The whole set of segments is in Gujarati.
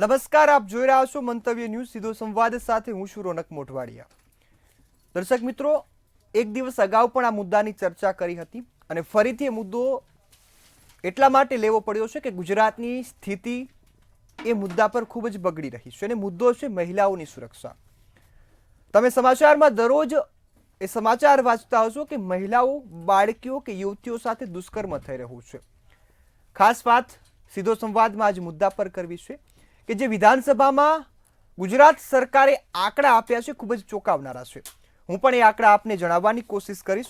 નમસ્કાર, આપ જોઈ રહ્યા છો મંતવ્ય ન્યૂઝ સીધો સંવાદ સાથે હું છું રોનક મોટવાડિયા। દર્શક મિત્રો, એક દિવસ અગાઉ પણ આ મુદ્દાની ચર્ચા કરી હતી અને ફરીથી એ મુદ્દો એટલા માટે લેવો પડ્યો છે કે ગુજરાતની સ્થિતિ એ મુદ્દા પર ખૂબ જ બગડી રહી છે અને મુદ્દો છે મહિલાઓની સુરક્ષા। તમે સમાચારમાં દરરોજ એ સમાચાર વાંચતા હશો કે મહિલાઓ, બાળકીઓ કે યુવતીઓ સાથે દુષ્કર્મ થઈ રહ્યું છે। ખાસ વાત સીધો સંવાદમાં આજ મુદ્દા પર કરવી છે કે જે વિધાનસભામાં ગુજરાત સરકારે આંકડા આપ્યા છે ખૂબ જ ચોંકાવનારા છે। હું પણ એ આંકડા આપને જણાવવાની કોશિશ કરીશ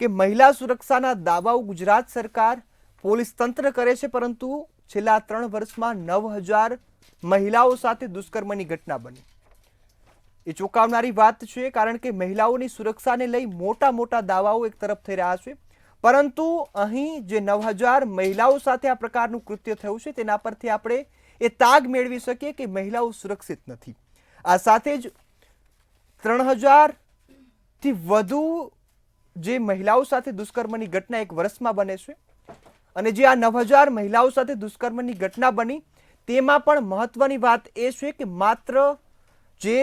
કે મહિલા સુરક્ષાના દાવાઓ ગુજરાત સરકાર, પોલીસ તંત્ર કરે છે, પરંતુ છેલ્લા 3 વર્ષમાં 9000 મહિલાઓ સાથે દુષ્કર્મની ઘટના બની। એ ચોંકાવનારી વાત છે, કારણ કે મહિલાઓની સુરક્ષાને લઈ મોટા મોટા દાવાઓ એક તરફ થઈ રહ્યા છે, પરંતુ અહીં જે 9000 મહિલાઓ સાથે આ પ્રકારનું કૃત્ય થયું છે તેના પરથી આપણે એ તાગ મેળવી શકીએ કે મહિલાઓ સુરક્ષિત નથી। આ સાથે જ 3000 થી વધુ જે મહિલાઓ સાથે દુષ્કર્મની ઘટના એક વર્ષમાં બને છે અને જે આ 9000 મહિલાઓ સાથે દુષ્કર્મની ઘટના બની તેમાં પણ મહત્વની વાત એ છે કે માત્ર જે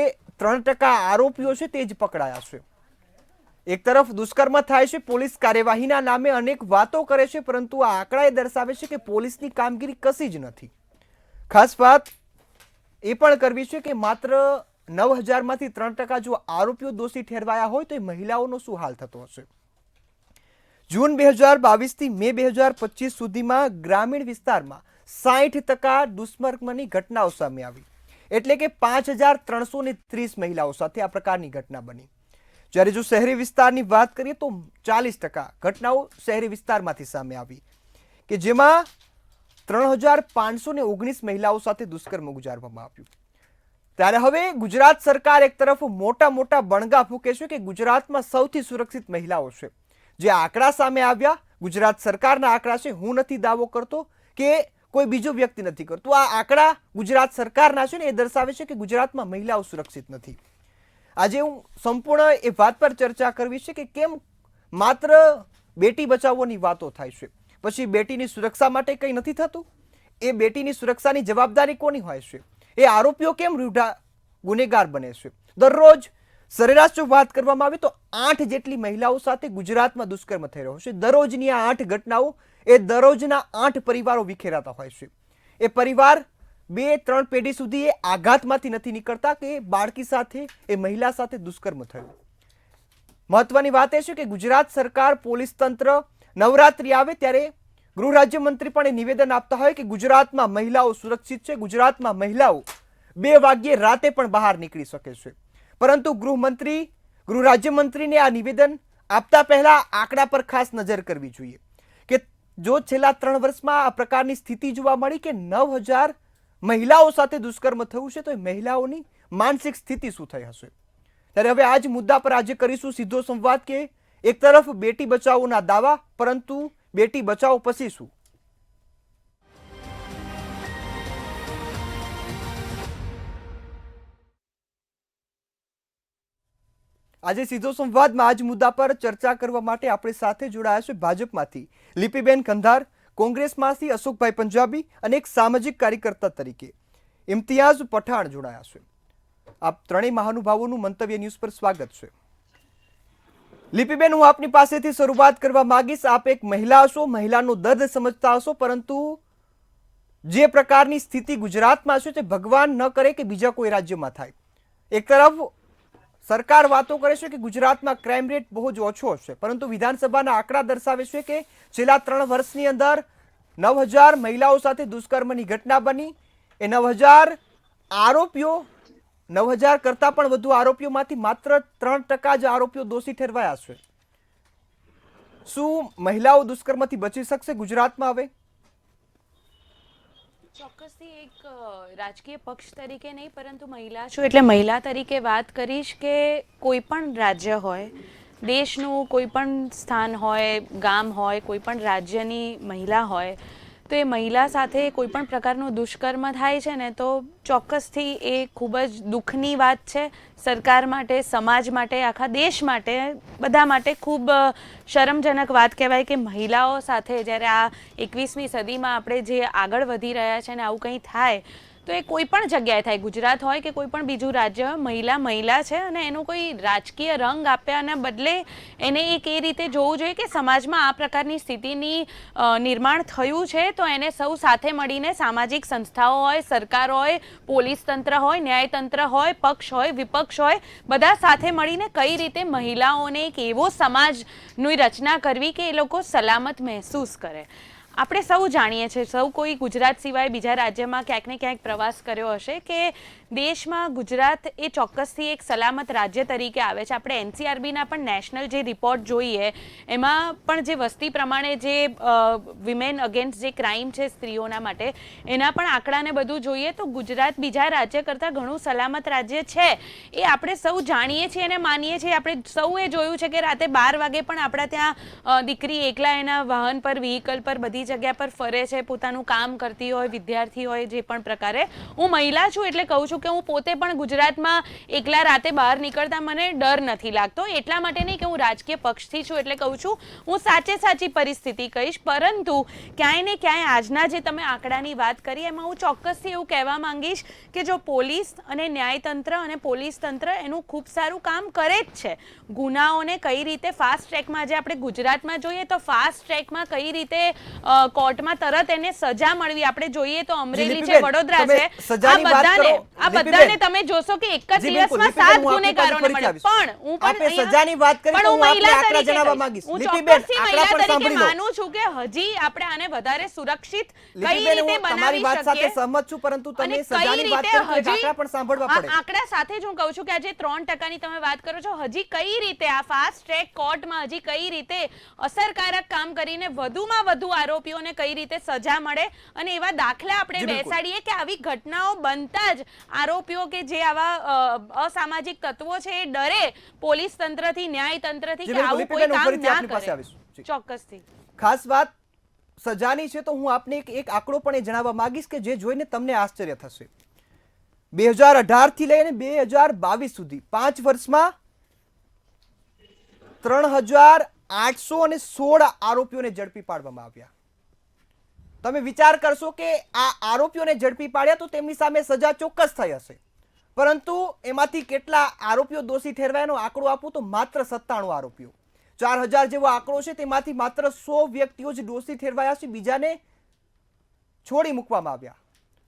3% આરોપીઓ છે તે જ પકડાયા છે। એક તરફ દુષ્કર્મ થાય છે, પોલીસ કાર્યવાહીના નામે અનેક વાતો કરે છે, પરંતુ આ આંકડા એ દર્શાવે છે કે પોલીસની કામગીરી કશી જ નથી। ખાસ વાત એ પણ કરવી છે કે માત્ર 9000 માંથી 3% જો આરોપીઓ દોષી ઠેરવાયા હોય તો એ મહિલાઓનો શું હાલ થતો હશે। જૂન 2022 થી મે 2025 સુધીમાં ગ્રામીણ વિસ્તારમાં 60% દુષ્કર્મની ઘટનાઓ સામે આવી, એટલે કે 5330 મહિલાઓ સાથે આ પ્રકારની ઘટના બની। જ્યારે જો શહેરી વિસ્તારની વાત કરીએ તો 40% ઘટનાઓ શહેરી વિસ્તારમાંથી સામે આવી, કે જેમાં 3519 મહિલાઓ સાથે દુષ્કર્મ ગુજારવામાં આવ્યું। ત્યારે હવે ગુજરાત સરકાર એક તરફ મોટા મોટા બણગા ફૂંકે છે કે ગુજરાતમાં સૌથી સુરક્ષિત મહિલાઓ છે। જે આંકડા સામે આવ્યા, ગુજરાત સરકારના આંકડા છે, હું નથી દાવો કરતો કે કોઈ બીજો વ્યક્તિ નથી કરતો, આ આંકડા ગુજરાત સરકારના છે ને એ દર્શાવે છે કે ગુજરાતમાં મહિલાઓ સુરક્ષિત નથી। આજે હું સંપૂર્ણ એ વાત પર ચર્ચા કરવી છે કે કેમ માત્ર બેટી બચાવોની વાતો થાય છે, પછી બેટીની સુરક્ષા માટે કંઈ નથી થતું। એ બેટીની સુરક્ષાની જવાબદારી કોની હોય છે? એ આરોપીઓ કેમ રૂઢા ગુનેગાર બને છે? દરરોજ સરેરાશ જો વાત કરવામાં આવે તો 8 જેટલી મહિલાઓ સાથે ગુજરાતમાં દુષ્કર્મ થઈ રહ્યો છે। દરરોજની આ 8 ઘટનાઓ એ દરરોજના 8 પરિવારો વિખેરાતા હોય છે। એ પરિવાર 2-3 પેઢી સુધી એ આઘાતમાંથી નથી નીકળતા કે બાળકી સાથે, એ મહિલા સાથે દુષ્કર્મ થયું। મહત્વની વાત એ છે કે ગુજરાત સરકાર, પોલીસ તંત્ર નવરાત્રી આવે ત્યારે ગૃહ રાજ્યમંત્રી પણ એ નિવેદન આપતા હોય કે ગુજરાતમાં મહિલાઓ સુરક્ષિત છે, ગુજરાતમાં મહિલાઓ 2 વાગ્યે રાતે પણ બહાર નીકળી શકે છે, પરંતુ ગૃહ રાજ્યમંત્રીને આ નિવેદન આપતા પહેલા આંકડા પર ખાસ નજર કરવી જોઈએ કે જો છેલ્લા 3 વર્ષમાં આ પ્રકારની સ્થિતિ જોવા મળી કે 9000 મહિલાઓ સાથે દુષ્કર્મ થયું છે, તો એ મહિલાઓની માનસિક સ્થિતિ શું થઈ હશે? ત્યારે હવે આજ મુદ્દા પર આજે કરીશું સીધો સંવાદ કે એક તરફ બેટી બચાવોના દાવા, પરંતુ બેટી બચાવો પછી શું? આજે સીધો સંવાદમાં આજ મુદ્દા પર ચર્ચા કરવા માટે આપણી સાથે જોડાયા છે ભાજપમાંથી લિપિબેન કંધાર, કોંગ્રેસમાંથી અશોકભાઈ પંજાબી અને એક સામાજિક કાર્યકર્તા તરીકે ઇમ્તિયાઝ પઠાણ જોડાયા છે। આપ ત્રણેય મહાનુભાવોનું મંતવ્ય ન્યૂઝ પર સ્વાગત છે। લિપિબેન, હું આપની પાસેથી શરૂઆત કરવા માંગીશ। આપ એક મહિલા છો, મહિલાનું દર્દ સમજતા હશો, પરંતુ જે પ્રકારની સ્થિતિ ગુજરાતમાં છે તે ભગવાન ન કરે કે બીજા કોઈ રાજ્યમાં થાય। એક તરફ સરકાર વાતો કરે છે કે ગુજરાતમાં ક્રાઇમ રેટ બહુ જ ઓછો છે, પરંતુ વિધાનસભાના આંકડા દર્શાવે છે કે છેલ્લા 3 વર્ષની અંદર 9000 મહિલાઓ સાથે દુષ્કર્મની ઘટના બની। એ 9000 આરોપીઓ, 9000 કરતાં પણ વધુ આરોપીઓમાંથી માત્ર 3% જ આરોપીઓ દોષી ઠેરવાયા છે। શું મહિલાઓ દુષ્કર્મથી બચી શકશે ગુજરાતમાં હવે? ચોક્કસથી એક રાજકીય પક્ષ તરીકે નહીં, પરંતુ મહિલા છું એટલે મહિલા તરીકે વાત કરીશ કે કોઈ પણ રાજ્ય હોય, દેશનું કોઈ પણ સ્થાન હોય, ગામ હોય, કોઈ પણ રાજ્યની મહિલા હોય, તો એ મહિલા સાથે કોઈ પણ પ્રકારનું દુષ્કર્મ થાય છે ને, તો ચોક્કસથી એ ખૂબ જ દુઃખની વાત છે સરકાર માટે, સમાજ માટે, આખા દેશ માટે, બધા માટે ખૂબ શરમજનક વાત કહેવાય કે મહિલાઓ સાથે જ્યારે આ 21મી સદીમાં આપણે જે આગળ વધી રહ્યા છે ને આવું કંઈ થાય તો એ કોઈ પણ જગ્યાએ થાય, ગુજરાત હોય કે કોઈ પણ બીજું રાજ્ય, મહિલા છે અને એનો કોઈ રાજકીય રંગ આપ્યાના બદલે એને એક એ રીતે જોવું જોઈએ કે સમાજમાં આ પ્રકારની સ્થિતિની નિર્માણ થયું છે તો એને સૌ સાથે મળીને સામાજિક સંસ્થાઓ હોય, સરકાર હોય, પોલીસ તંત્ર હોય, ન્યાયતંત્ર હોય, પક્ષ હોય, વિપક્ષ હોય, બધા સાથે મળીને કઈ રીતે મહિલાઓને એક એવો સમાજની રચના કરવી કે એ લોકો સલામત મહેસૂસ કરે. આપણે સૌ જાણીએ છીએ, સૌ કોઈ ગુજરાત સિવાય બીજા રાજ્યમાં ક્યાંક ને ક્યાંક પ્રવાસ કર્યો હશે કે દેશમાં ગુજરાત એ ચોક્કસથી એક સલામત રાજ્ય તરીકે આવે છે. આપણે એનસીઆરબીના પણ નેશનલ જે રિપોર્ટ જોઈએ એમાં પણ જે વસ્તી પ્રમાણે જે વિમેન અગેન્સ્ટ જે ક્રાઇમ છે સ્ત્રીઓના માટે, એના પણ આંકડાને બધું જોઈએ તો ગુજરાત બીજા રાજ્ય કરતાં ઘણું સલામત રાજ્ય છે. એ આપણે સૌ જાણીએ છીએ અને માનીએ છીએ. આપણે સૌએ જોયું છે કે રાતે 12 વાગે પણ આપણા ત્યાં દીકરી એકલા એના વાહન પર, વ્હીકલ પર, બધી જગ્યા પર ફરે છે, પોતાનું કામ કરતી હોય, વિદ્યાર્થી હોય, જે પણ પ્રકારે. હું મહિલા છું એટલે કહું છું કે હું પોતે પણ ગુજરાતમાં એકલા રાતે બહાર નીકળતા મને ડર નથી લાગતો. એટલા માટે નહીં કે હું રાજકીય પક્ષથી છું એટલે કહું છું, હું સાચી પરિસ્થિતિ કહીશ. પરંતુ ક્યાંય ને ક્યાંય આજના જે તમે આંકડાની વાત કરી એમાં હું ચોક્કસથી એવું કહેવા માંગીશ કે જો પોલીસ અને ન્યાયતંત્ર અને પોલીસ તંત્ર એનું ખૂબ સારું કામ કરે જ છે. ગુનાઓને કઈ રીતે ફાસ્ટ ટ્રેકમાં, જે આપણે ગુજરાતમાં જોઈએ તો ફાસ્ટ ટ્રેકમાં કઈ રીતે કોર્ટમાં તરત એને સજા મળવી. આપણે જોઈએ તો અમરેલી છે, વડોદરા છે, આ બધાને તમે જોશો કે એક જ દિવસમાં 7 ગુનેગારોને મળે. પણ હું મહિલા તરીકે માનું છું કે હજી આપણે આને વધારે સુરક્ષિત કઈ રીતે બનાવી શકીએ. સહમત છું, પરંતુ તમે સજાની વાત કરો તો આંકડા પણ સાંભળવા પડે. આંકડા સાથે જ હું કહું છું કે આજે 3% તમે વાત કરો છો, હજી કઈ રીતે આ ફાસ્ટ ટ્રેક કોર્ટમાં હજી કઈ રીતે અસરકારક કામ કરીને વધુમાં વધુ આરોપીઓને કઈ રીતે સજા મળે અને એવા દાખલા આપણે બેસાડીએ કે આવી ઘટનાઓ બનતા જ આરોપીઓ કે જે આવા અસામાજિક તત્વો છે એ ડરે પોલીસ તંત્રથી, ન્યાય તંત્રથી કે આવું કોઈ કામ ના કરે. ચોક્કસથી ખાસ વાત સજાની છે તો હું આપને એક આંકડો પણ એ જણાવવા માંગીશ કે જે જોઈને તમને આશ્ચર્ય થશે. 2018 થી લઈને 2022 સુધી 5 વર્ષમાં 3816 આરોપીઓને ઝડપી પાડવામાં આવ્યા. તમે વિચાર કરશો કે આ આરોપીઓને ઝડપી પાડ્યા તો તેમની સામે સજા ચોક્કસ થઈ હશે, પરંતુ એમાંથી કેટલા આરોપીઓ દોષી ઠેરવાયાનો આંકડો આપું તો માત્ર 97 આરોપીઓ. 4000 જેવો આંકડો છે, તેમાંથી માત્ર 100 વ્યક્તિઓ જ દોષી ઠેરવાયા છે, બીજાને છોડી મૂકવામાં આવ્યા.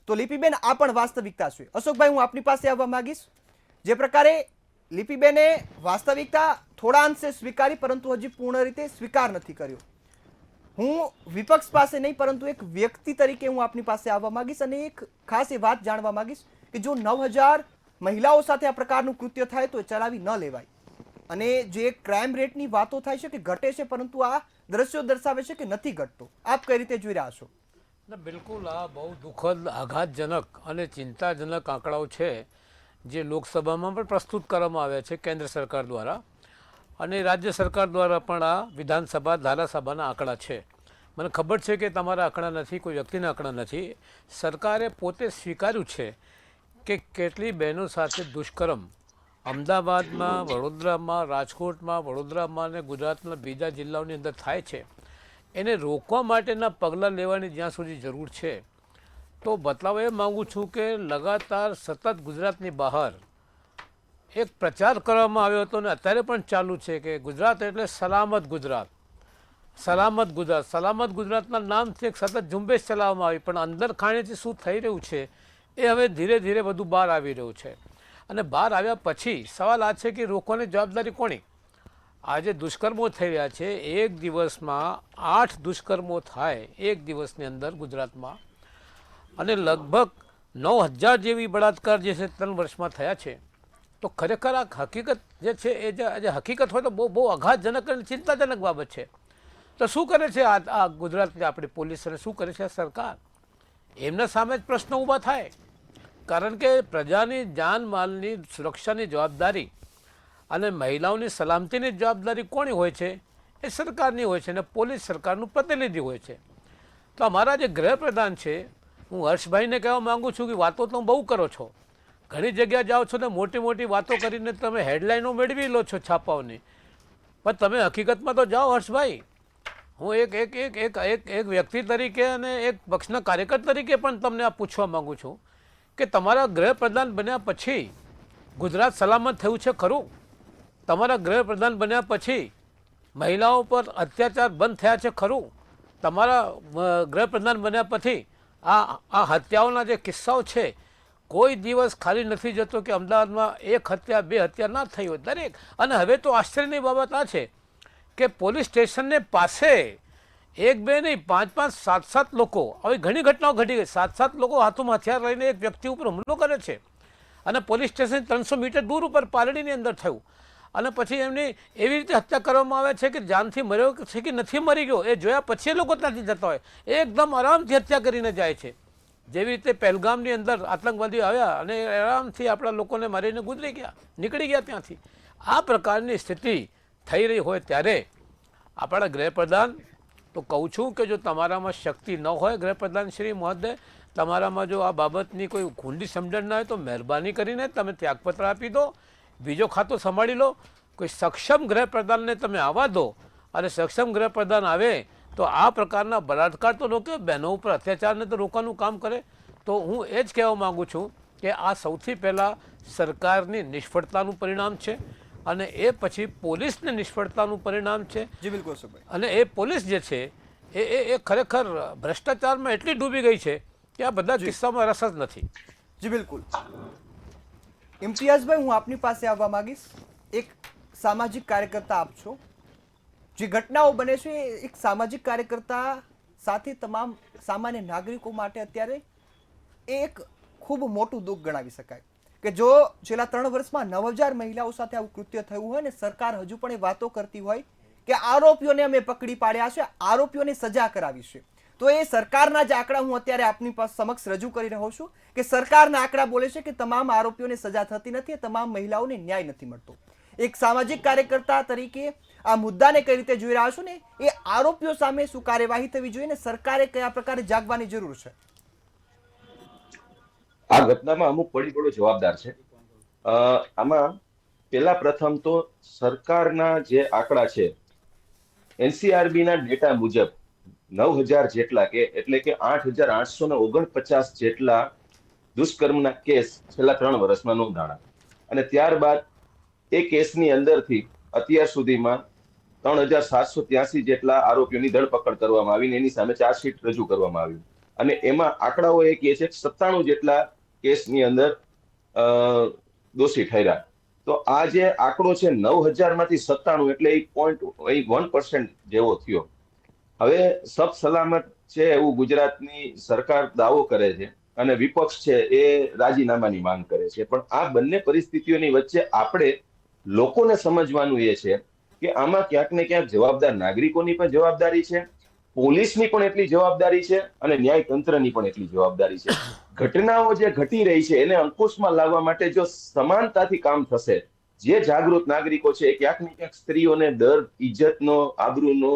તો લિપિબેન, આ પણ વાસ્તવિકતા છે. અશોકભાઈ, હું આપની પાસે આવવા માંગીશ. જે પ્રકારે લિપિબેને વાસ્તવિકતા થોડા અંશે સ્વીકારી, પરંતુ હજી પૂર્ણ રીતે સ્વીકાર નથી કર્યો. હું વિપક્ષ પાસે નહીં, પરંતુ એક વ્યક્તિ તરીકે હું આપની પાસે આવવા માંગીશ અને એક ખાસ એ વાત જાણવા માંગીશ કે જો 9000 મહિલાઓ સાથે આ પ્રકારનું કૃત્ય થાય તો ચલાવી ન લેવાય. અને જે ક્રાઇમ રેટની વાતો થાય છે કે ઘટે છે, પરંતુ આ દ્રશ્યો દર્શાવે છે કે નથી ઘટતો. આપ કઈ રીતે જોઈ રહ્યા છો? બિલકુલ, આ બહુ દુઃખદ, આઘાતજનક અને ચિંતાજનક આંકડાઓ છે જે લોકસભામાં પણ પ્રસ્તુત કરવામાં આવ્યા છે કેન્દ્ર સરકાર દ્વારા અને રાજ્ય સરકાર દ્વારા પણ. આ વિધાનસભા, ધારાસભાના આંકડા છે. મને ખબર છે કે તમારા આંકડા નથી, કોઈ વ્યક્તિના આંકડા નથી. સરકારે પોતે સ્વીકાર્યું છે કે કેટલી બહેનો સાથે દુષ્કર્મ અમદાવાદમાં, વડોદરામાં, રાજકોટમાં, વડોદરામાં અને ગુજરાતના બીજા જિલ્લાઓની અંદર થાય છે. એને રોકવા માટેના પગલાં લેવાની જ્યાં સુધી જરૂર છે તો બતાવવા એ માગું છું કે લગાતાર સતત ગુજરાતની બહાર એક પ્રચાર કરવામાં આવ્યો હતો અને અત્યારે પણ ચાલુ છે કે ગુજરાત એટલે સલામત ગુજરાત, સલામત ગુજરાત. સલામત ગુજરાતના નામથી એક સતત ઝુંબેશ ચલાવવામાં આવી, પણ અંદર ખાણેથી શું થઈ રહ્યું છે એ હવે ધીરે ધીરે બધું બહાર આવી રહ્યું છે. અને બહાર આવ્યા પછી સવાલ આ છે કે રોકવાની જવાબદારી કોની? આજે દુષ્કર્મો થઈ રહ્યા છે, એક દિવસમાં 8 દુષ્કર્મો થાય એક દિવસની અંદર ગુજરાતમાં, અને લગભગ 9000 જેવી બળાત્કાર જે છે 3 વર્ષમાં થયા છે. તો ખરેખર આ હકીકત જે છે એ જે હકીકત હોય તો બહુ આઘાતજનક અને ચિંતાજનક બાબત છે. તો શું કરે છે આ ગુજરાતની આપણી પોલીસ અને શું કરે છે આ સરકાર? એમના સામે જ પ્રશ્નો ઊભા થાય, કારણ કે પ્રજાની જાનમાલની સુરક્ષાની જવાબદારી અને મહિલાઓની સલામતીની જવાબદારી કોની હોય છે? એ સરકારની હોય છે અને પોલીસ સરકારનું પ્રતિનિધિ હોય છે. તો અમારા જે ગૃહપ્રધાન છે, હું હર્ષભાઈને કહેવા માગું છું કે વાતો તો બહુ કરો છો, ઘણી જગ્યા જાઓ છો ને મોટી મોટી વાતો કરીને તમે હેડલાઇનો મેળવી લો છો છાપાઓની, પણ તમે હકીકતમાં તો જાઓ હર્ષભાઈ. હું એક વ્યક્તિ તરીકે અને એક પક્ષના કાર્યકર તરીકે પણ તમને આ પૂછવા માગું છું કે તમારા ગૃહપ્રધાન બન્યા પછી ગુજરાત સલામત થયું છે ખરું? તમારા ગૃહપ્રધાન બન્યા પછી મહિલાઓ પર અત્યાચાર બંધ થયા છે ખરું? તમારા ગૃહપ્રધાન બન્યા પછી આ હત્યાઓના જે કિસ્સાઓ છે કોઈ દિવસ ખાલી નથી જતો કે અમદાવાદમાં એક હત્યા બે હત્યા ના થઈ હોય દરેક. અને હવે તો આશ્ચર્યની બાબત આ છે કે પોલીસ સ્ટેશનને પાસે એક બે નહીં 5-5 7-7 લોકો, આવી ઘણી ઘટનાઓ ઘટી ગઈ. 7-7 લોકો હાથોમાં હથિયાર લઈને એક વ્યક્તિ ઉપર હુમલો કરે છે અને પોલીસ સ્ટેશન 300 મીટર દૂર ઉપર પાલડીની અંદર થયું અને પછી એમની એવી રીતે હત્યા કરવામાં આવે છે કે જાનથી મર્યો છે કે નથી મરી ગયો એ જોયા પછી એ લોકો ત્યાંથી જતા હોય, એકદમ આરામથી હત્યા કરીને જાય છે. જેવી રીતે પહેલગામની અંદર આતંકવાદીઓ આવ્યા અને આરામથી આપણા લોકોને મારીને ગુજરી ગયા, નીકળી ગયા ત્યાંથી. આ પ્રકારની સ્થિતિ થઈ રહી હોય ત્યારે આપણા ગૃહપ્રધાન, તો કહું છું કે જો તમારામાં શક્તિ ન હોય ગૃહપ્રધાન શ્રી મહોદય, તમારામાં જો આ બાબતની કોઈ ઊંડી સમજણ ના હોય તો મહેરબાની કરીને તમે ત્યાગપત્ર આપી દો, બીજો ખાતો સંભાળી લો. કોઈ સક્ષમ ગૃહપ્રધાનને તમે આવવા દો અને સક્ષમ ગૃહપ્રધાન આવે તો આ પ્રકારના બળાત્કાર તો રોકે, બહેનો ઉપર અત્યાચારને તો રોકવાનું કામ કરે. તો હું એ જ કહેવા માગું છું કે આ સૌથી પહેલાં સરકારની નિષ્ફળતાનું પરિણામ છે અને એ પછી પોલીસની નિષ્ફળતાનું પરિણામ છે. જી બિલકુલ સુભાઈ. અને એ પોલીસ જે છે એ ખરેખર ભ્રષ્ટાચારમાં એટલી ડૂબી ગઈ છે કે આ બધા કિસ્સામાં રસ જ નથી. જી બિલકુલ. ઇમ્તિયાઝભાઈ, હું આપની પાસે આવવા માંગીશ. એક સામાજિક કાર્યકર્તા આપ છો. જે ઘટનાઓ બને છે એ એક સામાજિક કાર્યકર્તા સાથે તમામ સામાન્ય નાગરિકો માટે અત્યારે એ એક ખૂબ મોટું દુઃખ ગણાવી શકાય કે જો છેલ્લા 3 વર્ષમાં 9000 મહિલાઓ સાથે આવું કૃત્ય થયું હોય ને સરકાર હજુ પણ એ વાતો કરતી હોય કે આરોપીઓને અમે પકડી પાડ્યા છે, આરોપીઓને સજા કરાવી છે, તો એ સરકારના જ આંકડા હું અત્યારે આપની પાસે સમક્ષ રજૂ કરી રહ્યો છું કે સરકારના આંકડા બોલે છે કે તમામ આરોપીઓને સજા થતી નથી, તમામ મહિલાઓને ન્યાય નથી મળતો. એક સામાજિક કાર્યકર્તા તરીકે આ મુદ્દાને કઈ રીતે જોઈ રહ્યા છો ને એ આરોપીઓ સામે શું કાર્યવાહી થવી જોઈએ ને સરકારે કયા પ્રકારે જાગવાની જરૂર છે? આ ઘટનામાં અમુક પરિબળો જવાબદાર છે. આમાં પેલા પ્રથમ તો સરકારના જે આંકડા છે, એનસીઆરબી ના ડેટા મુજબ 9000 જેટલા એટલે કે 8849 જેટલા દુષ્કર્મના કેસ છેલ્લા 3 વર્ષમાં નોંધાણા અને ત્યારબાદ એ કેસની અંદરથી અત્યાર સુધીમાં 3783 જેટલા આરોપીઓની ધરપકડ કરવામાં આવી અને એની સામે ચાર્જશીટ રજૂ કરવામાં આવ્યું અને એમાં આંકડાઓ એ કહે છે કે 97 જેટલા કેસની અંદર દોષી ઠર્યા. તો આ જે આંકડો છે 9000 માંથી 97 એટલે 1% જેવો થયો. હવે સબ સલામત છે એવું ગુજરાતની સરકાર દાવો કરે છે અને વિપક્ષ છે એ રાજીનામાની માંગ કરે છે, પણ આ બંને પરિસ્થિતિઓની વચ્ચે આપણે લોકોને સમજવાનું એ છે કે આમાં ક્યાંક ને ક્યાંક જવાબદાર નાગરિકોની પણ જવાબદારી છે, પોલીસની પણ એટલી જવાબદારી છે અને ન્યાયતંત્રની પણ એટલી જવાબદારી છે. ઘટનાઓ જે ઘટી રહી છે એને અંકુશમાં લાવવા માટે જો સમાનતાથી કામ થશે, જે જાગૃત નાગરિકો છે એ ક્યાંક ને ક્યાંક સ્ત્રીઓને ડર, ઇજ્જતનો, આબરૂનો,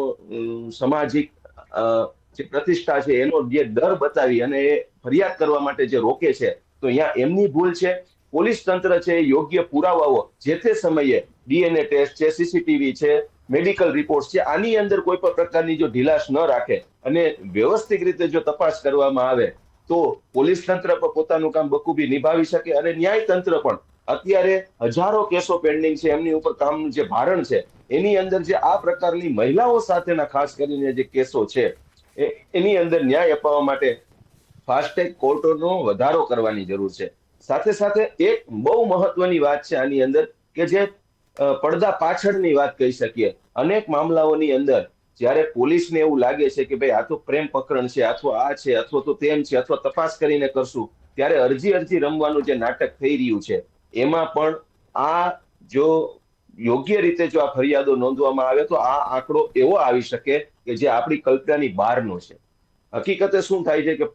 સામાજિક જે પ્રતિષ્ઠા છે એનો જે ડર બતાવી અને એ ફરિયાદ કરવા માટે જે રોકે છે, તો અહીંયા એમની ભૂલ છે. પોલીસ તંત્ર છે યોગ્ય પુરાવાઓ જે તે સમયે ડીએનએ ટેસ્ટ છે, સીસીટીવી છે, મેડિકલ રિપોર્ટ છે, આની અંદર કોઈ પણ પ્રકારની જો ઢીલાશ ન રાખે અને વ્યવસ્થિત રીતે જો તપાસ કરવામાં આવે તો પોલીસ તંત્ર પણ પોતાનું કામ બખૂબી નિભાવી શકે અને ન્યાય તંત્ર પણ અત્યારે હજારો કેસો પેન્ડિંગ છે, એમની ઉપર કામનું જે ભારણ છે એની અંદર જે આ પ્રકારની મહિલાઓ સાથેના ખાસ કરીને જે કેસો છે એની અંદર ન્યાય અપાવવા માટે ફાસ્ટ ટ્રેક કોર્ટોનો વધારો કરવાની જરૂર છે. સાથે સાથે એક બહુ મહત્વની વાત છે આની અંદર કે જે પડદા પાછળની વાત કહી શકીએ. અનેક મામલાઓની અંદર જ્યારે પોલીસને એવું લાગે છે કે ભાઈ આ તો પ્રેમ પ્રકરણ છે અથવા આ છે અથવા તો તેમ છે અથવા તપાસ કરીને કરશું, ત્યારે અરજી રમવાનું જે નાટક થઈ રહ્યું છે એમાં પણ આ જો યોગ્ય રીતે જો આ ફરિયાદો નોંધવામાં આવે તો આ આંકડો એવો આવી શકે કે જે આપણી કલ્પનાની બહારનો છે. હકીકતે શું થાય છે કે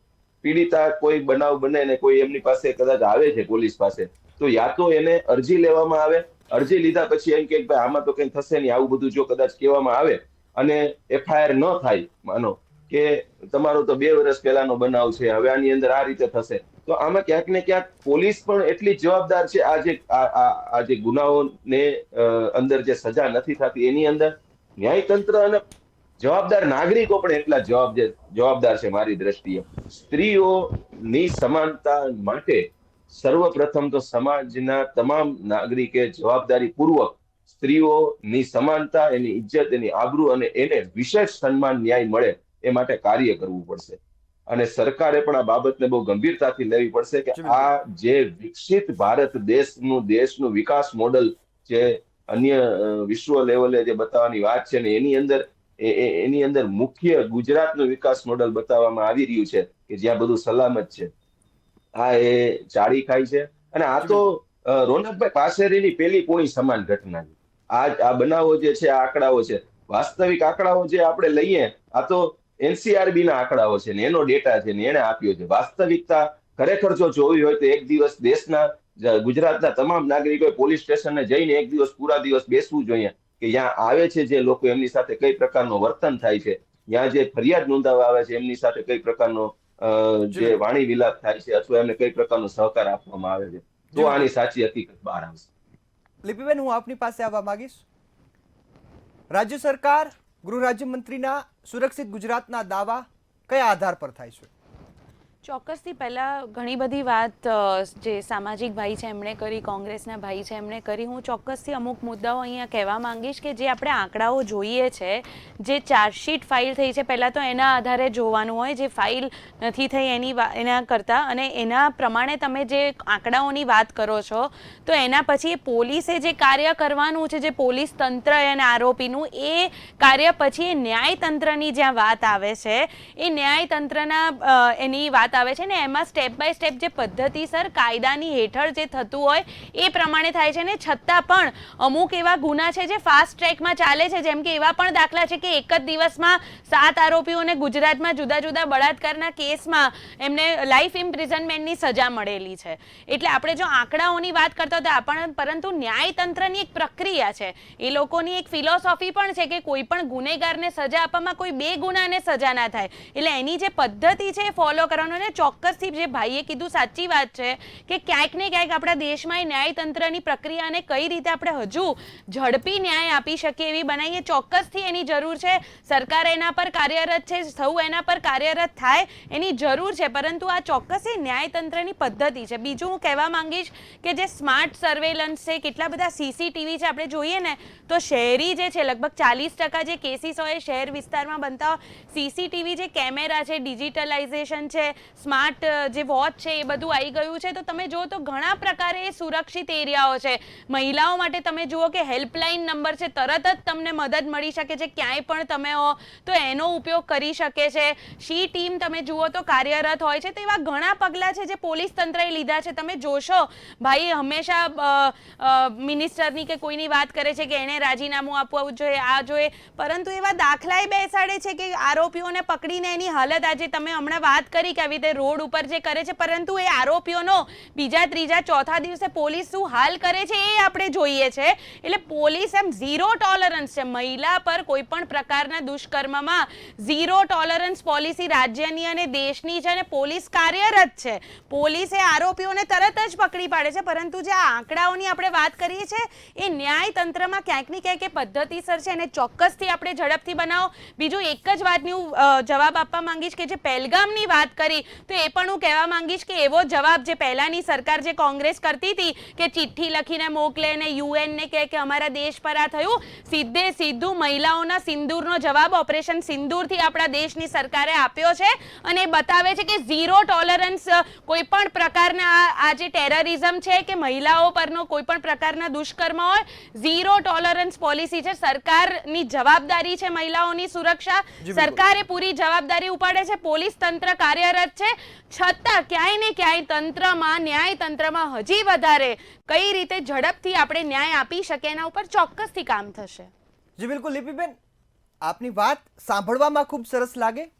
પીડિતા કોઈ બનાવ બને ને કોઈ એમની પાસે કદાચ આવે છે પોલીસ પાસે, તો યા તો એને અરજી લેવામાં આવે, અરજી લીધા પછી એમ કે ભાઈ આમાં તો કઈ થશે નહીં, આવું બધું જો કદાચ કહેવામાં આવે અને એફઆઈઆર ન થાય, માનો કે તમારો તો 2 વર્ષ પહેલાનો બનાવ છે, હવે આની અંદર આ રીતે થશે, તો આમાં ક્યાંક ને ક્યાંક પોલીસ પણ એટલી જવાબદાર છે. આ જે ગુનાઓને અંદર જે સજા નથી થતી એની અંદર ન્યાયતંત્ર અને જવાબદાર નાગરિકો પણ એટલા જવાબદાર છે મારી દ્રષ્ટિએ. સ્ત્રીઓની સમાનતા માટે સર્વપ્રથમ તો સમાજના તમામ નાગરિકે જવાબદારી પૂર્વક સ્ત્રીઓની સમાનતા, એની ઇજ્જત, એની આબરૂ અને એને વિશેષ સન્માન ન્યાય મળે એ માટે કાર્ય કરવું પડશે. અને સરકારે પણ આ બાબતને બહુ ગંભીરતાથી લેવી પડશે કે આ જે વિકસિત ભારત દેશનું વિકાસ મોડલ જે અન્ય વિશ્વ લેવલે જે બતાવવાની વાત છે ને એની અંદર મુખ્ય ગુજરાતનું વિકાસ મોડલ બતાવવામાં આવી રહ્યું છે કે જ્યાં બધું સલામત છે. આ એ ચાળી ખાય છે. અને આ તો રોનકભાઈ પાસેરીની પેલી પોણી સમાન ઘટના છે. આ બનાવો જે છે, આ આંકડાઓ છે, વાસ્તવિક આંકડાઓ જે આપણે લઈએ, આ તો એનસીઆરબી ના આંકડાઓ છે ને એનો ડેટા છે ને એને આપ્યો છે. વાસ્તવિકતા ખરેખર જો જોવી હોય તો એક દિવસ દેશના ગુજરાતના તમામ નાગરિકોએ પોલીસ સ્ટેશને જઈને એક દિવસ પૂરા દિવસ બેસવું જોઈએ કે ત્યાં આવે છે જે લોકો, એમની સાથે કઈ પ્રકારનું વર્તન થાય છે, ત્યાં જે ફરિયાદ નોંધાવવા આવે છે એમની સાથે કઈ પ્રકારનો જે વાણી વિલાપ થાય છે અથવા એમને કઈ પ્રકારનો સહકાર આપવામાં આવે છે, તો આની સાચી હકીકત બહાર આવશે. લિપિબેન, હું આપની પાસે આવવા માંગીશ. રાજ્ય સરકાર, ગૃહ રાજ્યમંત્રીના સુરક્ષિત ગુજરાતના દાવા કયા આધાર પર થાય છે? ચોક્કસથી પહેલાં ઘણી બધી વાત જે સામાજિક ભાઈ છે એમણે કરી, કોંગ્રેસના ભાઈ છે એમણે કરી. હું ચોક્કસથી અમુક મુદ્દાઓ અહીંયા કહેવા માંગીશ કે જે આપણે આંકડાઓ જોઈએ છે, જે ચાર્જશીટ ફાઇલ થઈ છે, પહેલાં તો એના આધારે જોવાનું હોય. જે ફાઇલ નથી થઈ એના કરતાં, અને એના પ્રમાણે તમે જે આંકડાઓની વાત કરો છો તો એના પછી પોલીસે જે કાર્ય કરવાનું છે, જે પોલીસ તંત્ર અને આરોપીનું, એ કાર્ય પછી એ ન્યાયતંત્રની જ્યાં વાત આવે છે, એ ન્યાયતંત્રના એની વાત આવે છે ને એમાં સ્ટેપ બાય સ્ટેપ જે પદ્ધતિસર કાયદાની હેઠળ જે થતું હોય એ પ્રમાણે થાય છે. ને છતાં પણ અમુક એવા ગુના છે જે ફાસ્ટ ટ્રેકમાં ચાલે છે. જેમ કે એવા પણ દાખલા છે કે એક જ દિવસમાં 7 આરોપીઓને ગુજરાતમાં જુદા જુદા બળાત્કારના કેસમાં એમને લાઈફ ઇમ્પ્રિઝનમેન્ટની સજા મળેલી છે. એટલે આપણે જો આંકડાઓની વાત કરતા હતા, પરંતુ ન્યાયતંત્રની એક પ્રક્રિયા છે, એ લોકોની એક ફિલોસોફી પણ છે કે કોઈ પણ ગુનેગારને સજા આપવામાં કોઈ બે ગુનાને સજા ના થાય. એટલે એની જે પદ્ધતિ છે એ ફોલો કરવાનો. અને ચોક્કસથી જે ભાઈએ કીધું સાચી વાત છે કે ક્યાંક ને ક્યાંક આપણા દેશમાં ન્યાયતંત્રની પ્રક્રિયાને કઈ રીતે આપણે હજુ ઝડપી ન્યાય આપી શકીએ એવી બનાવીએ, ચોક્કસથી એની જરૂર છે. સરકાર એના પર કાર્યરત છે, સૌ એના પર કાર્યરત થાય એની જરૂર છે. પરંતુ આ ચોક્કસ એ ન્યાયતંત્રની પદ્ધતિ છે. બીજું હું કહેવા માંગીશ કે જે સ્માર્ટ સર્વેલન્સ છે, કેટલા બધા સીસીટીવી છે, આપણે જોઈએ ને તો શહેરી જે છે લગભગ 40% જે કેસીસ હોય શહેર વિસ્તારમાં બનતા હોય, સીસીટીવી જે કેમેરા છે, ડિજિટલાઇઝેશન છે, સ્માર્ટ જે વોચ છે, એ બધું આવી ગયું છે. તો તમે જુઓ તો ઘણા પ્રકારે એ સુરક્ષિત એરિયાઓ છે. મહિલાઓ માટે તમે જુઓ કે હેલ્પલાઇન નંબર છે, તરત જ તમને મદદ મળી શકે છે, ક્યાંય પણ તમે હો તો એનો ઉપયોગ કરી શકે છે. શી ટીમ તમે જુઓ તો કાર્યરત હોય છે. તો એવા ઘણા પગલાં છે જે પોલીસ તંત્રએ લીધા છે. તમે જોશો ભાઈ હંમેશા મિનિસ્ટરની કે કોઈની વાત કરે છે કે એને રાજીનામું આપવું જોઈએ, આ જોઈએ, પરંતુ એવા દાખલાએ બેસાડે છે કે આરોપીઓને પકડીને એની હાલત, આજે તમે હમણાં વાત કરી કે આવી રીતે રોડ ઉપર જે કરે છે, પરંતુ એ આરોપીઓનો બીજા ત્રીજા ચોથા દિવસે પોલીસ શું હાલ કરે છે એ આપણે જોઈએ છે. એટલે પોલીસ એમ ઝીરો ટોલરન્સ છે. મહિલા પર કોઈ પણ પ્રકારના દુષ્કર્મમાં ઝીરો ટોલરન્સ પોલિસી રાજ્યની અને દેશની છે, અને પોલીસ કાર્યરત છે. પોલીસે આરોપીઓને તરત જ પકડી પાડે છે. પરંતુ જે આ આંકડાઓની આપણે વાત કરીએ છીએ એ ન્યાયતંત્રમાં ક્યાંક ને ક્યાંક એ પદ્ધતિસર છે, અને ચોક્કસથી આપણે ઝડપથી બનાવો. બીજું એક જ વાતની હું જવાબ આપવા માંગીશ કે જે પહેલગામની વાત કરી તો એ પણ હું કહેવા માંગીશ કે એવો જવાબ જે પહેલાની સરકાર જે કોંગ્રેસ કરતી હતી કે ચિઠ્ઠી લખીને મોકલે ને યુએનને કહે કે અમારા દેશ પર આ થયું, સીધું મહિલાઓના સિંદૂરનો જવાબ ઓપરેશન સિંદૂરથી આપણા દેશની સરકારે આપ્યો છે. અને બતાવે છે કે ઝીરો ટોલરન્સ કોઈ પણ પ્રકારના આ જે ટેરરિઝમ છે કે મહિલાઓ પરનો કોઈ પણ પ્રકારના દુષ્કર્મ હોય, ઝીરો ટોલરન્સ પોલિસી છે. સરકારની જવાબદારી છે મહિલાઓની સુરક્ષા, સરકારે પૂરી જવાબદારી ઉપાડે છે, પોલીસ તંત્ર કાર્યરત છે. છતાં ક્યાંય ને ક્યાંય તંત્રમાં, ન્યાયતંત્રમાં હજી વધારે કઈ રીતે ઝડપથી આપણે ન્યાય આપી શકીએ એના ઉપર ચોક્કસથી કામ થશે. જી બિલકુલ લિપિબેન, આપની વાત સાંભળવામાં ખૂબ સરસ લાગે.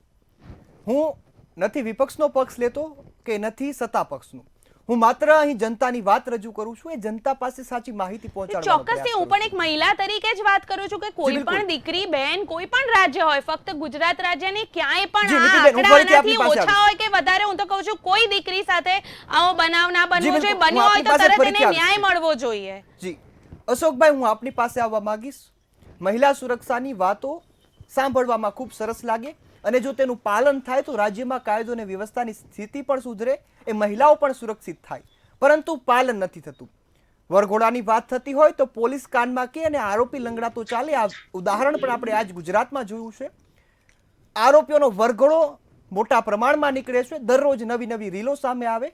હું નથી વિપક્ષનો પક્ષ લેતો કે નથી સત્તા પક્ષનું, હું માત્ર અહીં જનતાની વાત રજૂ કરું છું. એ જનતા પાસે સાચી માહિતી પહોંચાડવાનો ચોક્કસથી હું પણ એક મહિલા તરીકે જ વાત કરું છું કે કોઈ પણ દીકરી બેન કોઈ પણ રાજ્ય હોય, ફક્ત ગુજરાત રાજ્યની ક્યાંય પણ આ આંકડા આનાથી ઓછા હોય કે વધારે, હું તો કહું છું કોઈ દીકરી સાથે આવો બનાવ ના બનવો જોઈએ. બન્યો હોય તો તરત એને ન્યાય મળવો જોઈએ. જી અશોકભાઈ, હું આપની પાસે આવવા માંગીશ. મહિલા સુરક્ષાની વાતો સાંભળવામાં ખૂબ સરસ લાગે, અને જો તેનું પાલન થાય તો રાજ્યમાં કાયદો અને વ્યવસ્થાની સ્થિતિ પણ સુધરે, એ મહિલાઓ પણ સુરક્ષિત થાય. પરંતુ પાલન નથી થતું. વરઘોડાની વાત થતી હોય તો પોલીસ કાનમાં કે અને આરોપી લંગડાતો ચાલે. આ ઉદાહરણ પણ આપણે આજ ગુજરાતમાં જોયું છે. આરોપીઓનો વરઘોડો મોટા પ્રમાણમાં નીકળે છે. દરરોજ નવી નવી રીલો સામે આવે.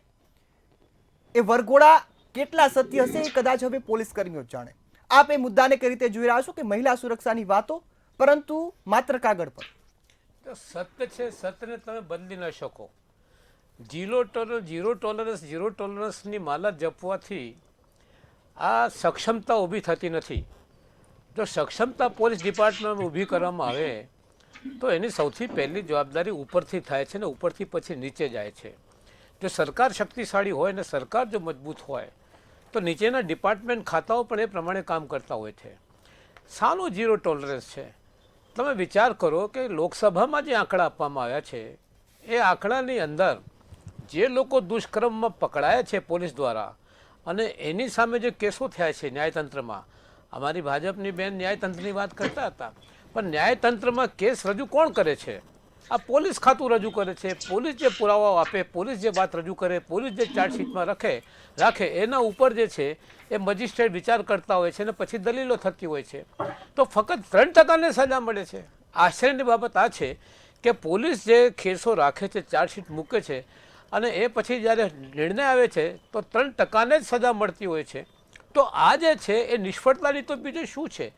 એ વરઘોડા કેટલા સત્ય હશે એ કદાચ હવે પોલીસ કર્મીઓ જાણે. આપ એ મુદ્દાને કઈ રીતે જોઈ રહ્યા છો કે મહિલા સુરક્ષાની વાતો પરંતુ માત્ર કાગળ પર? સત્ય છે, સત્યને તમે બદલી ન શકો. ઝીરો ટોલરન્સની માલા જપવાથી આ સક્ષમતા ઊભી થતી નથી. જો સક્ષમતા પોલીસ ડિપાર્ટમેન્ટમાં ઊભી કરવામાં આવે તો એની સૌથી પહેલી જવાબદારી ઉપરથી થાય છે ને ઉપરથી પછી નીચે જાય છે. જો સરકાર શક્તિશાળી હોય ને સરકાર જો મજબૂત હોય તો નીચેના ડિપાર્ટમેન્ટ ખાતાઓ પણ એ પ્રમાણે કામ કરતા હોય છે. શાનું ઝીરો ટોલરન્સ છે? તમે વિચાર કરો કે લોકસભામાં જે આંકડા આપવામાં આવ્યા છે એ આંકડાની અંદર જે લોકો દુષ્કર્મમાં પકડાયા છે પોલીસ દ્વારા અને એની સામે જે કેસો થયા છે ન્યાયતંત્રમાં, અમારી ભાજપની બેન ન્યાયતંત્રની વાત કરતા હતા, પણ ન્યાયતંત્રમાં કેસ રજૂ કોણ કરે છે? આ પોલીસ ખાતું રજૂ કરે છે. પોલીસ જે પુરાવાઓ આપે, પોલીસ જે વાત રજૂ કરે, પોલીસ જે ચાર્જશીટમાં રાખે એના ઉપર જે છે એ મજિસ્ટ્રેટ વિચાર કરતા હોય છે અને પછી દલીલો થતી હોય છે. તો ફક્ત 3% સજા મળે છે. આશ્ચર્યની બાબત આ છે કે પોલીસ જે કેસો રાખે છે, ચાર્જશીટ મૂકે છે અને એ પછી જ્યારે નિર્ણય આવે છે તો 3% જ સજા મળતી હોય છે. તો આ જે છે એ નિષ્ફળતાની તો બીજું શું છે?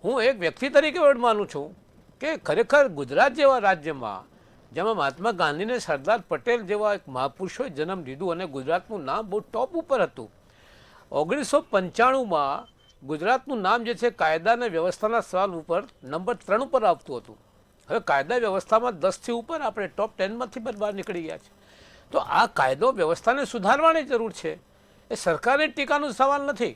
હું એક વ્યક્તિ તરીકે માનું છું કે ખરેખર ગુજરાત જેવા રાજ્યમાં જેમાં મહાત્મા ગાંધીને સરદાર પટેલ જેવા એક મહાપુરુષોએ જન્મ લીધું અને ગુજરાતનું નામ બહુ ટોપ ઉપર હતું. 1995માં ગુજરાતનું નામ જે છે કાયદા અને વ્યવસ્થાના સવાલ ઉપર નંબર 3 ઉપર આવતું હતું. હવે કાયદા વ્યવસ્થામાં 10થી ઉપર આપણે ટોપ 10માંથી બહાર નીકળી ગયા છે. તો આ કાયદો વ્યવસ્થાને સુધારવાની જરૂર છે. એ સરકારની ટીકાનો સવાલ નથી,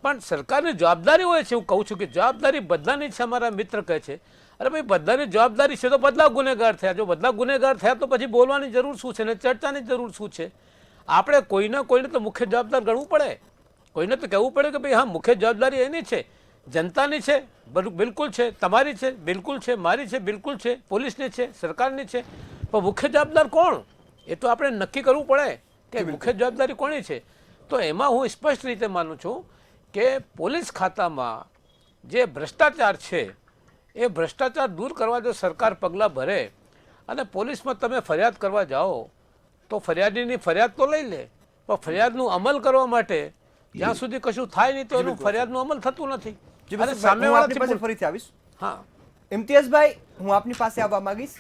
પણ સરકારની જવાબદારી હોય છે. હું કહું છું કે જવાબદારી બધાની છે. અમારા મિત્ર કહે છે અરે ભાઈ બધાની જવાબદારી છે તો બધા ગુનેગાર થયા. જો બધા ગુનેગાર થયા તો પછી બોલવાની જરૂર શું છે ને ચર્ચાની જરૂર શું છે? આપણે કોઈને તો મુખ્ય જવાબદાર ગણવું પડે. કોઈને તો કહેવું પડે કે ભાઈ હા મુખ્ય જવાબદારી એની છે, જનતાની છે, બિલકુલ છે, તમારી છે, બિલકુલ છે, મારી છે, બિલકુલ છે, પોલીસની છે, સરકારની છે. પણ મુખ્ય જવાબદાર કોણ? એ તો આપણે નક્કી કરવું પડે કે મુખ્ય જવાબદારી કોની છે. તો એમાં હું સ્પષ્ટ રીતે માનું છું કે પોલીસ ખાતામાં જે ભ્રષ્ટાચાર છે એ ભ્રષ્ટાચાર દૂર કરવા જો સરકાર પગલાં ભરે અને પોલીસમાં તમે ફરિયાદ કરવા જાઓ તો ફરિયાદીની ફરિયાદ તો લઈ લે, પણ ફરિયાદનું અમલ કરવા માટે જ્યાં સુધી કશું થાય નહીં તો એનું ફરિયાદનું અમલ થતું નથી. અને સામેવાળા ફરીથી આવીશ. હા ઇમ્તિયાઝભાઈ, હું આપની પાસે આવવા માંગીશ.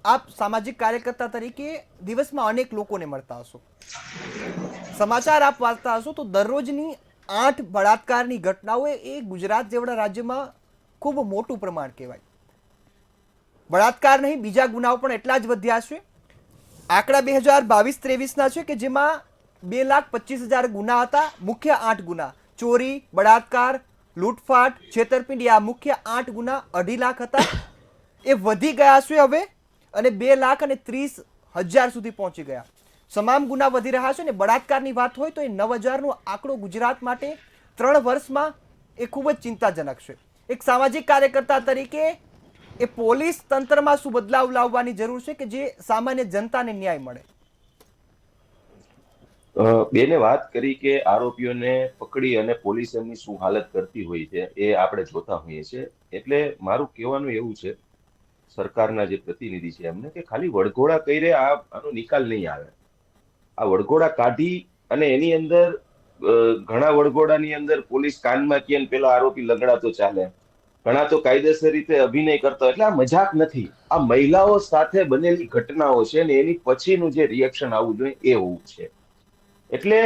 આપ સામાજિક કાર્યકર્તા તરીકે દિવસમાં અનેક લોકોને મળતા હશો, સમાચાર આપ વાંચતા હશો, તો દરરોજની 8 બળાત્કારની ઘટનાઓ એ ગુજરાત જેવડા રાજ્યમાં ખૂબ મોટું પ્રમાણ કહેવાય. બળાત્કાર નહીં, બીજા ગુનાઓ પણ એટલા જ વધ્યા છે. આંકડા 2022-23ના છે કે જેમાં 2,25,000 ગુના હતા. મુખ્ય 8 ગુના ચોરી, બળાત્કાર, લૂંટફાટ, છેતરપિંડી, આ મુખ્ય 8 ગુના 2.5 લાખ હતા. એ વધી ગયા છે હવે અને 2,30,000 સુધી પહોંચી ગયા. તમામ ગુના વધી રહ્યા છે. ને બળાત્કારની વાત હોય તો એ 9,000નો આંકડો ગુજરાત માટે 3 વર્ષમાં એ ખૂબ જ ચિંતાજનક છે. એક સામાજિક કાર્યકર્તા તરીકે એ પોલીસ તંત્રમાં શું બદલાવ લાવવાની જરૂર છે કે જે સામાન્ય જનતાને ન્યાય મળે? બેને વાત કરી કે આરોપીઓને પકડી અને પોલીસ એમની શું હાલત કરતી હોય છે એ આપણે જોતા હોઈએ છીએ. એટલે મારું કહેવાનું એવું છે સરકારના જે પ્રતિનિધિ છે એમને કે ખાલી વડઘોડા કરી આનો નિકાલ નહીં આવે. આ વડઘોડા કાઢી અને એની અંદર ઘણા વડઘોડાની અંદર પોલીસ કાનમાં કે પેલા આરોપી લંગડાતો ચાલે, ઘણા તો કાયદેસર રીતે અભિનય કરતા. એટલે આ મજાક નથી, આ મહિલાઓ સાથે બનેલી ઘટનાઓ છે ને એની પછીનું જે રિએક્શન આવવું જોઈએ એ હોવું છે. એટલે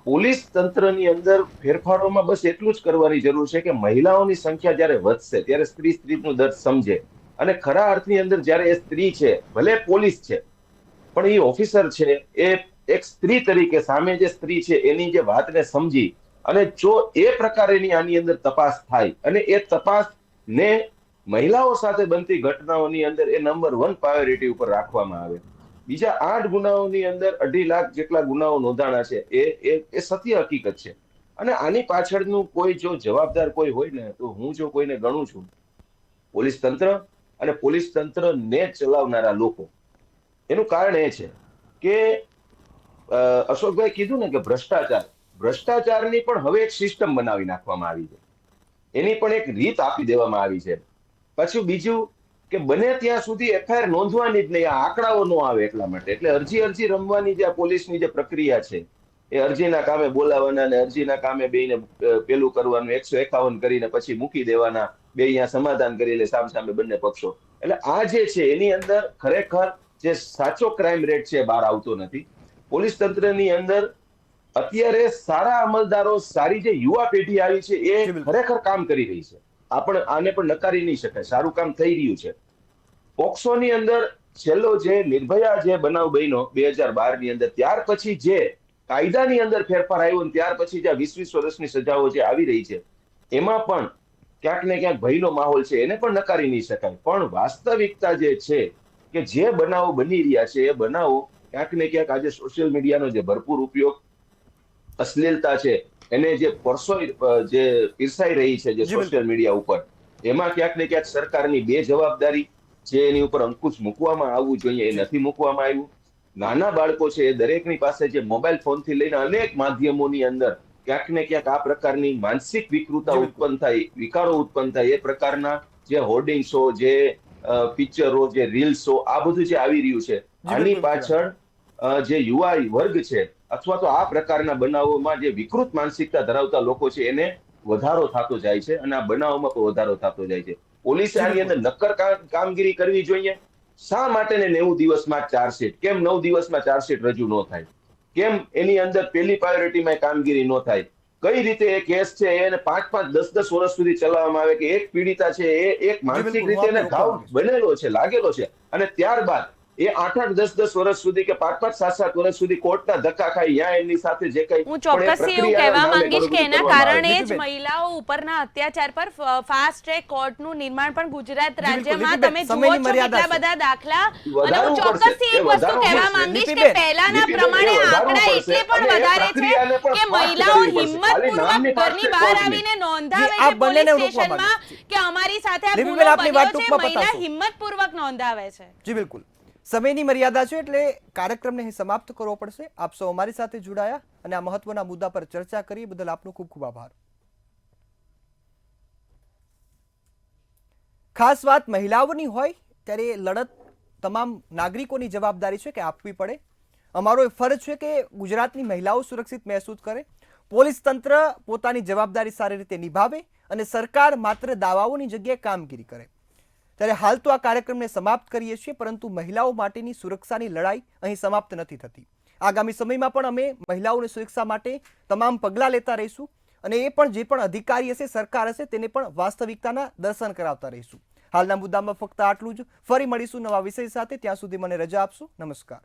પોલીસ તંત્રની અંદર ફેરફારોમાં બસ એટલું જ કરવાની જરૂર છે કે મહિલાઓની સંખ્યા જ્યારે વધશે ત્યારે સ્ત્રીનું દર્દ સમજે અને ખરા અર્થની અંદર જ્યારે એ સ્ત્રી છે, ભલે પોલીસ છે પણ એ ઓફિસર છે, એ એક સ્ત્રી તરીકે સામે જે સ્ત્રી છે એની જે વાતને સમજી અને જો એ પ્રકારેની આની અંદર તપાસ થાય અને એ તપાસને મહિલાઓ સાથે બનતી ઘટનાઓની અંદર એ નંબર 1 પ્રાયોરિટી ઉપર રાખવામાં આવે. બીજા 8 ગુનાઓની અંદર 2.5 લાખ જેટલા ગુનાઓ નોંધાણા છે એ સત્ય હકીકત છે. અને આની પાછળનું કોઈ જો જવાબદાર કોઈ હોય ને તો હું જો કોઈને ગણું છું પોલીસ તંત્ર અને પોલીસ તંત્રને ચલાવનારા લોકો. એનું કારણ એ છે કે અશોકભાઈ કીધું ને કે ભ્રષ્ટાચારની પણ હવે એક સિસ્ટમ બનાવી નાખવામાં આવી છે, એની પણ એક રીત આપી દેવામાં આવી છે. પછી બીજું કે બને ત્યાં સુધી એફઆઈઆર નોંધવાની જ નહીં, આ આંકડાઓ ન આવે એટલા માટે. એટલે અરજી રમવાની જે પોલીસની જે પ્રક્રિયા છે, એ અરજીના કામે બોલાવવાના અને અરજીના કામે બેને પેલું કરવાનું, 151 કરીને પછી મૂકી દેવાના, બે અહીંયા સમાધાન કરી લે સામસામે બંને પક્ષો. એટલે આ જે છે એની અંદર ખરેખર જે સાચો ક્રાઇમ રેટ છે બહાર આવતો નથી. પોલીસ તંત્રની અંદર અત્યારે સારા અમલદારો, સારી જે યુવા પેઢી આવી છે એ ખરેખર કામ કરી રહી છે. આને પણ નકારી નહીં શકાય, સારું કામ થઈ રહ્યું છે. પોક્સોની અંદર છેલ્લો જે નિર્ભયા જે બનાવ બન્યો 2012 ની અંદર, ત્યાર પછી જે કાયદાની અંદર ફેરફાર આવ્યો ને ત્યાર પછી જે 20 વર્ષની સજાઓ જે આવી રહી છે, એમાં પણ ક્યાંક ને ક્યાંક ભયનો માહોલ છે, એને પણ નકારી નહીં શકાય. પણ વાસ્તવિકતા જે છે કે જે બનાવો બની રહ્યા છે એ બનાવો ક્યાંક ને ક્યાંક આજે સોશિયલ મીડિયાનો જે ભરપૂર ઉપયોગ, અશ્લીલતા છે એને જે જે પીરસાઈ રહી છે જે સોશિયલ મીડિયા ઉપર, એમાં ક્યાંક ને ક્યાંક સરકારની બે જવાબદારી જે એની ઉપર અંકુશ મૂકવામાં આવવું જોઈએ એ નથી મૂકવામાં આવ્યું. નાના બાળકો છે એ દરેકની પાસે જે મોબાઈલ ફોનથી લઈને અનેક માધ્યમોની અંદર ક્યાંક ને ક્યાંક આ પ્રકારની માનસિક વિકૃતા ઉત્પન્ન થાય, વિકારો ઉત્પન્ન થાય, એ પ્રકારના જે હોર્ડિંગ્સો, જે પિક્ચરો, જે રીલ્સો, આ બધું જે આવી રહ્યું છે, આની પાછળ જે યુવા વર્ગ છે અથવા તો આ પ્રકારના બનાવોમાં જે વિકૃત માનસિકતા ધરાવતા લોકો છે એને વધારો થતો જાય છે અને આ બનાવોમાં પણ વધારો થતો જાય છે. પોલીસે આની અંદર નક્કર કામગીરી કરવી જોઈએ. શા માટે ને 90 દિવસમાં ચાર્જશીટ, કેમ 9 દિવસમાં ચાર્જશીટ રજૂ ન થાય, કેમ એની અંદર પહેલી પ્રાયોરિટીમાં કામગીરી ન થાય, કઈ રીતે એ કેસ છે એને 5-5, 10-10 વર્ષ સુધી ચલાવવામાં આવે કે એક પીડિતા છે એ એક માનસિક રીતે એને ઘાવ બનેલો છે, લાગેલો છે, અને ત્યારબાદ એ 8-8, 10-10 વર્ષ સુધી કે 5-5, 7-7 વર્ષ સુધી કોર્ટના ધક્કા ખાઈ યા એની સાથે જે કઈ હું ચોક્કસ એવું કહેવા માંગીશ કે એના કારણે જ મહિલાઓ ઉપરના અત્યાચાર પર ફાસ્ટ ટ્રેક કોર્ટનું નિર્માણ પણ ગુજરાત રાજ્યમાં તમે જુઓ છો કેટલા બધા દાખલા. અને હું ચોક્કસથી એક વસ્તુ કહેવા માંગીશ કે પહેલાના પ્રમાણે આંકડા એટલે પણ વધારે છે કે મહિલાઓ હિંમતપૂર્વક ઘરની બહાર આવીને નોંધાવે છે પોલીસ સ્ટેશનમાં કે અમારી સાથે આ ગુનો બન્યો છે, મહિલા હિંમતપૂર્વક નોંધાવે છે. જી બિલકુલ, સમયની મર્યાદા છે એટલે કાર્યક્રમને અહીં સમાપ્ત કરવો પડશે. આપ સૌ અમારી સાથે જોડાયા અને આ મહત્વના મુદ્દા પર ચર્ચા કરી બદલ આપનો ખૂબ ખૂબ આભાર. ખાસ વાત મહિલાઓની હોય ત્યારે લડત તમામ નાગરિકોની જવાબદારી છે કે આપવી પડે. અમારો ફરજ છે કે ગુજરાતની મહિલાઓ સુરક્ષિત મહેસૂસ કરે, પોલીસ તંત્ર પોતાની જવાબદારી સારી રીતે નિભાવે અને સરકાર માત્ર દાવાઓની જગ્યાએ કામગીરી કરે. ત્યારે હાલ તો આ કાર્યક્રમને સમાપ્ત કરીએ છીએ, પરંતુ મહિલાઓ માટેની સુરક્ષાની લડાઈ અહીં સમાપ્ત નથી થતી. આગામી સમયમાં પણ અમે મહિલાઓની સુરક્ષા માટે તમામ પગલાં લેતા રહીશું અને એ પણ જે પણ અધિકારી હશે, સરકાર હશે, તેને પણ વાસ્તવિકતાના દર્શન કરાવતા રહીશું. હાલના મુદ્દામાં ફક્ત આટલું જ. ફરી મળીશું નવા વિષય સાથે. ત્યાં સુધી મને રજા આપશો. નમસ્કાર.